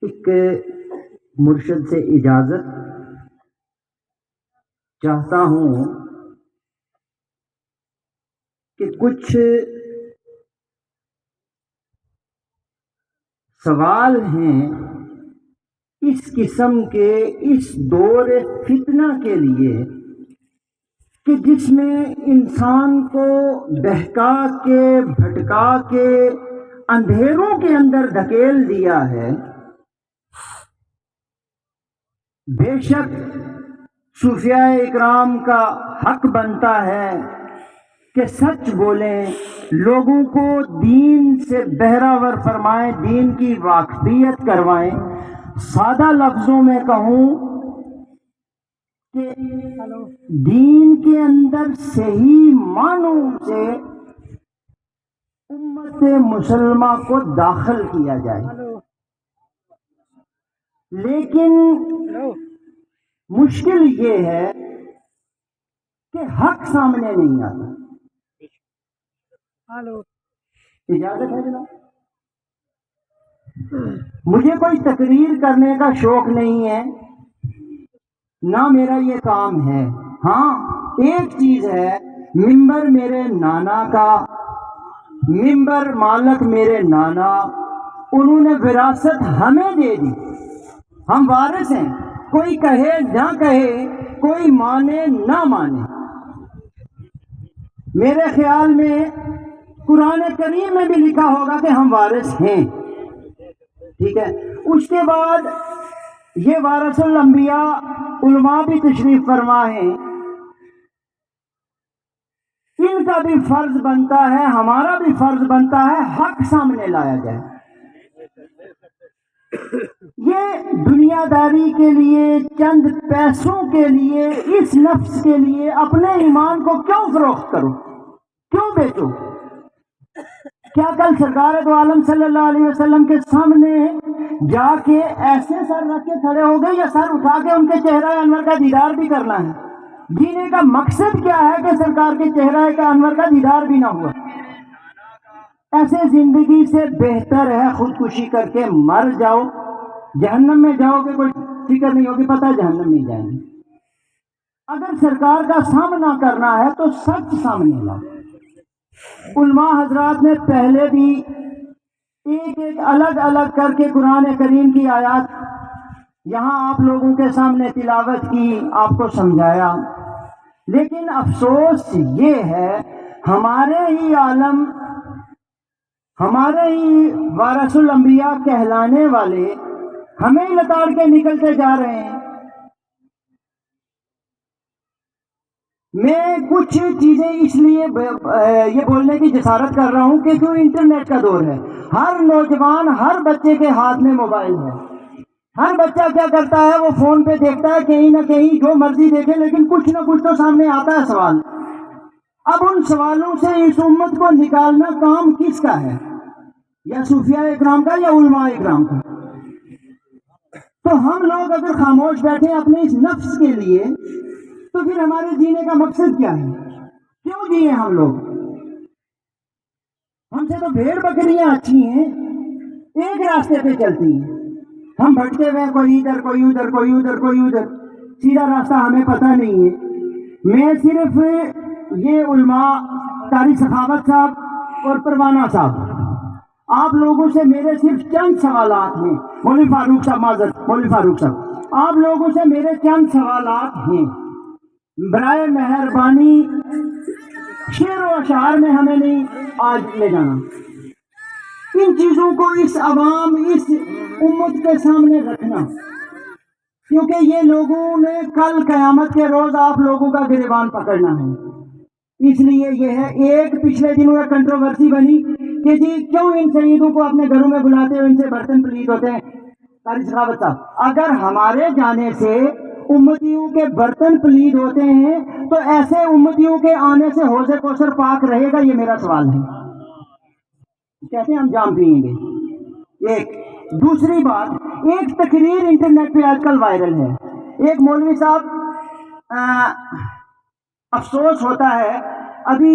ایک مرشد سے اجازت چاہتا ہوں کہ کچھ سوال ہیں اس قسم کے اس دور فتنہ کے لیے کہ جس میں انسان کو بہکا کے بھٹکا کے اندھیروں کے اندر دھکیل دیا ہے۔ بے شک صوفیاء اکرام کا حق بنتا ہے کہ سچ بولیں، لوگوں کو دین سے بہراور فرمائیں، دین کی واقفیت کروائیں۔ سادہ لفظوں میں کہوں کہ دین کے اندر صحیح معنوں سے امت مسلمہ کو داخل کیا جائے، لیکن مشکل یہ ہے کہ حق سامنے نہیں آتا۔ اجازت ہے جناب؟ مجھے کوئی تقریر کرنے کا شوق نہیں ہے، نہ میرا یہ کام ہے۔ ہاں ایک چیز ہے، ممبر میرے نانا کا، ممبر مالک میرے نانا، انہوں نے وراثت ہمیں دے دی، ہم وارث ہیں، کوئی کہے نہ کہے، کوئی مانے نہ مانے۔ میرے خیال میں قرآن کریم میں بھی لکھا ہوگا کہ ہم وارث ہیں، ٹھیک ہے۔ اس کے بعد یہ وارث الانبیاء علماء بھی تشریف فرما ہیں، ان کا بھی فرض بنتا ہے، ہمارا بھی فرض بنتا ہے حق سامنے لایا جائے۔ یہ دنیا داری کے لیے، چند پیسوں کے لیے، اس نفس کے لیے اپنے ایمان کو کیوں فروخت کرو، کیوں بیچو؟ کیا کل سرکار دو عالم صلی اللہ علیہ وسلم کے سامنے جا کے ایسے سر رکھ کے کھڑے ہو گئے، یا سر اٹھا کے ان کے چہرہ انور کا دیدار بھی کرنا ہے؟ جینے کا مقصد کیا ہے کہ سرکار کے چہرہ کا انور کا دیدار بھی نہ ہوا؟ ایسے زندگی سے بہتر ہے خودکشی کر کے مر جاؤ، جہنم میں جاؤ گے کوئی فکر نہیں ہوگی، پتہ جہنم میں جائیں گے۔ اگر سرکار کا سامنا کرنا ہے تو سچ سامنے لاؤ۔ علماء حضرات نے پہلے بھی ایک ایک الگ الگ کر کے قرآن کریم کی آیات یہاں آپ لوگوں کے سامنے تلاوت کی، آپ کو سمجھایا، لیکن افسوس یہ ہے ہمارے ہی عالم، ہمارے ہی وارث الانبیاء کہلانے والے ہمیں لتاڑ کے نکلتے جا رہے ہیں۔ میں کچھ چیزیں اس لیے یہ بولنے کی جسارت کر رہا ہوں کہ جو انٹرنیٹ کا دور ہے، ہر نوجوان، ہر بچے کے ہاتھ میں موبائل ہے۔ ہر بچہ کیا کرتا ہے، وہ فون پہ دیکھتا ہے، کہیں نہ کہیں جو مرضی دیکھے، لیکن کچھ نہ کچھ تو سامنے آتا ہے سوال۔ اب ان سوالوں سے اس امت کو نکالنا کام کس کا ہے؟ یا صوفیاء اکرام کا یا علماء اکرام کا؟ تو ہم لوگ اگر خاموش بیٹھیں اپنے اس نفس کے لیے، تو پھر ہمارے جینے کا مقصد کیا ہے؟ کیوں جیے ہم لوگ؟ ہم سے تو بھیڑ بکریاں اچھی ہیں، ایک راستے پہ چلتی ہیں، ہم بھٹکے ہوئے، کوئی ادھر کوئی ادھر، کوئی ادھر کوئی ادھر، سیدھا راستہ ہمیں پتہ نہیں ہے۔ میں صرف یہ علماء قاری سخاوت صاحب اور پروانہ صاحب، آپ لوگوں سے میرے صرف چند سوالات ہیں۔ مولوی فاروق صاحب، معذرت، مولوی فاروق صاحب، آپ لوگوں سے میرے چند سوالات ہیں، برائے مہربانی شعر و اشعار میں ہمیں نہیں آج لے جانا، ان چیزوں کو اس عوام، اس امت کے سامنے رکھنا، کیونکہ یہ لوگوں نے کل قیامت کے روز آپ لوگوں کا گریبان پکڑنا ہے۔ اس لیے یہ ہے، ایک پچھلے دنوں میں کنٹروورسی بنی کہ جی کیوں ان شہیدوں کو اپنے گھروں میں بلاتے ہو، ان سے برتن پلید ہوتے ہیں۔ قاری سخاوت صاحب، اگر ہمارے جانے سے امتیوں کے برتن پلید ہوتے ہیں تو ایسے امتیوں کے آنے سے حوض کوثر پاک رہے گا؟ یہ میرا سوال ہے۔ کیسے ہم جام پیئیں گے؟ ایک دوسری بات، ایک تقریر انٹرنیٹ پہ آج کل وائرل ہے، ایک مولوی صاحب، افسوس ہوتا ہے، ابھی